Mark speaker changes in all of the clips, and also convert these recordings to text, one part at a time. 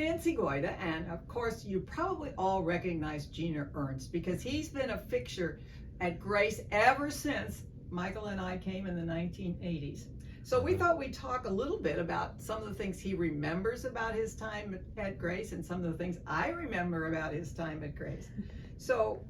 Speaker 1: Nancy Goida, and of course you probably all recognize Gina Ernst because he's been a fixture at Grace ever since Michael and I came in the 1980s. So we thought we'd talk a little bit about some of the things he remembers about his time at Grace and some of the things I remember about his time at Grace. So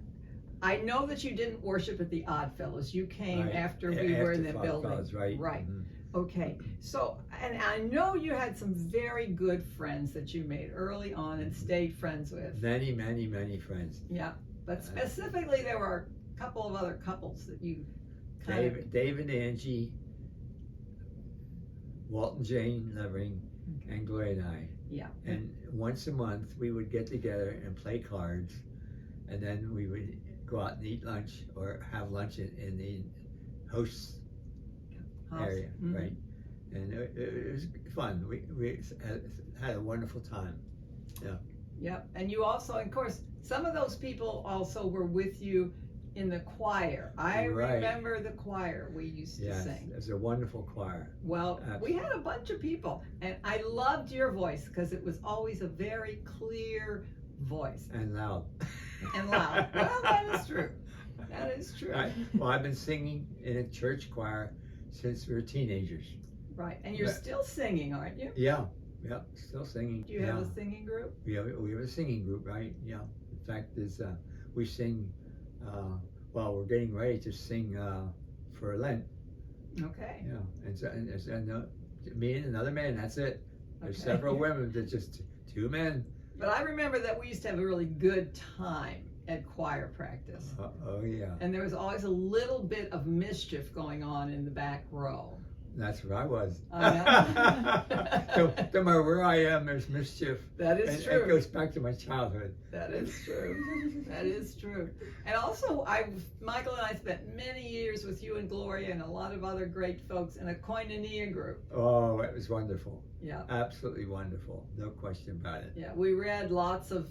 Speaker 1: I know that you didn't worship at the Oddfellows. You came after we were in the building.
Speaker 2: Fellows, right.
Speaker 1: Mm-hmm. Okay. So, and I know you had some very good friends that you made early on and stayed friends with.
Speaker 2: Many, many, many friends.
Speaker 1: Yeah. But specifically, there were a couple of other couples that you
Speaker 2: Dave and Angie, Walt and Jane Levering, and Gloria and I.
Speaker 1: Yeah.
Speaker 2: And once a month, we would get together and play cards, and then we would go out and eat lunch or have lunch in the host's area, right? And it was fun. We had a wonderful time. Yeah.
Speaker 1: Yep. And you also, of course, some of those people also were with you in the choir. I remember the choir we used to sing.
Speaker 2: It was a wonderful choir.
Speaker 1: Well, we had a bunch of people, and I loved your voice because it was always a very clear voice.
Speaker 2: And loud.
Speaker 1: And loud. Well, that is true. That is true.
Speaker 2: Well, I've been singing in a church choir since we were teenagers.
Speaker 1: Right. And you're still singing, aren't you?
Speaker 2: Yeah. Yeah. Still singing.
Speaker 1: Do you have a singing group?
Speaker 2: We have a singing group, right? Yeah. In fact, we sing. Well, we're getting ready to sing for Lent.
Speaker 1: Okay.
Speaker 2: Yeah, and me and another man. That's it. There's several women. There's just two men.
Speaker 1: But I remember that we used to have a really good time at choir practice.
Speaker 2: Oh yeah.
Speaker 1: And there was always a little bit of mischief going on in the back row.
Speaker 2: That's where I was.
Speaker 1: So,
Speaker 2: no matter where I am, there's mischief.
Speaker 1: That is true.
Speaker 2: It goes back to my childhood.
Speaker 1: That is true. That is true. And also, Michael and I spent many years with you and Gloria and a lot of other great folks in a koinonia group.
Speaker 2: Oh, it was wonderful.
Speaker 1: Yeah.
Speaker 2: Absolutely wonderful. No question about it.
Speaker 1: Yeah, we read lots of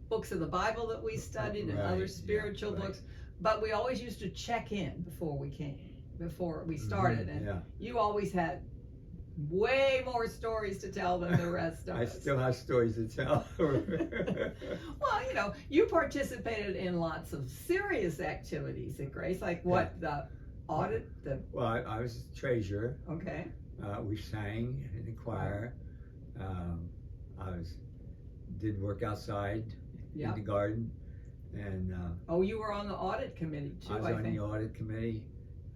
Speaker 1: books of the Bible that we studied and other spiritual books, but we always used to check in before we started, and you always had way more stories to tell than the rest of us.
Speaker 2: I still have stories to tell.
Speaker 1: Well, you participated in lots of serious activities at Grace, like what, the audit?
Speaker 2: Well, I was treasurer.
Speaker 1: Okay.
Speaker 2: We sang in the choir. Did work outside in the garden, and
Speaker 1: you were on the audit committee too.
Speaker 2: I was on the audit committee,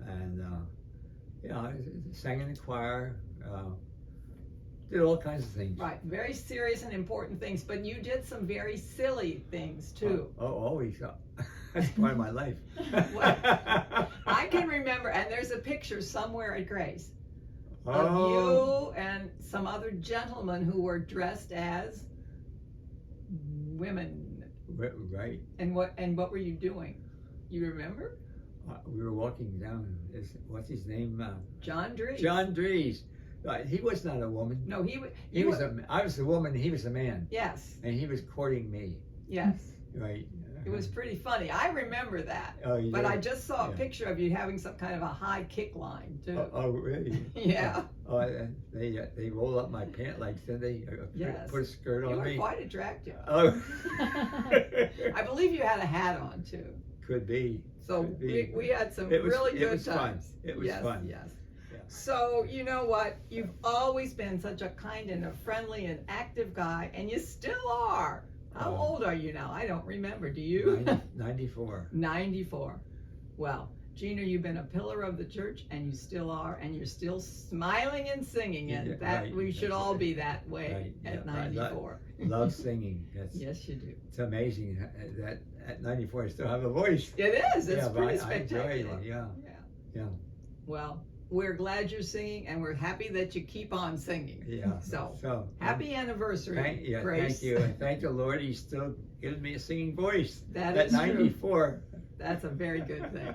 Speaker 2: and I sang in the choir. Did all kinds of things.
Speaker 1: Right, very serious and important things, but you did some very silly things too.
Speaker 2: Always. That's part of my life.
Speaker 1: I can remember, and there's a picture somewhere at Grace of you and some other gentlemen who were dressed as women.
Speaker 2: Right.
Speaker 1: And what were you doing? You remember?
Speaker 2: We were walking down. What's his name?
Speaker 1: John Dries.
Speaker 2: John Dries. He was not a woman.
Speaker 1: No,
Speaker 2: he was I was a woman. He was a man.
Speaker 1: Yes.
Speaker 2: And he was courting me.
Speaker 1: Yes.
Speaker 2: Right.
Speaker 1: It was pretty funny. I remember that.
Speaker 2: Oh, you
Speaker 1: But
Speaker 2: did?
Speaker 1: I just saw a picture of you having some kind of a high kick line too.
Speaker 2: Oh, really?
Speaker 1: Yeah.
Speaker 2: They roll up my pant legs, didn't they?
Speaker 1: Yes.
Speaker 2: Put a skirt on me.
Speaker 1: You were quite attractive.
Speaker 2: Oh.
Speaker 1: I believe you had a hat on too.
Speaker 2: Could be.
Speaker 1: So we had some really good times.
Speaker 2: It was fun.
Speaker 1: Yes. Yeah. So you know what? You've always been such a kind and a friendly and active guy, and you still are. How old are you now? I don't remember. Do you?
Speaker 2: 94.
Speaker 1: 94. Well, Gina, you've been a pillar of the church, and you still are, and you're still smiling and singing, and we should all be that way at 94.
Speaker 2: Love singing.
Speaker 1: Yes, you do.
Speaker 2: It's amazing that at 94 I still have a voice.
Speaker 1: It is. It's pretty spectacular.
Speaker 2: I enjoy it. Yeah.
Speaker 1: Well, we're glad you're singing, and we're happy that you keep on singing.
Speaker 2: Yeah.
Speaker 1: So happy anniversary, Grace.
Speaker 2: Thank you, and thank the Lord. He's still giving me a singing voice.
Speaker 1: That
Speaker 2: at
Speaker 1: is
Speaker 2: 94.
Speaker 1: True. That's a very good thing.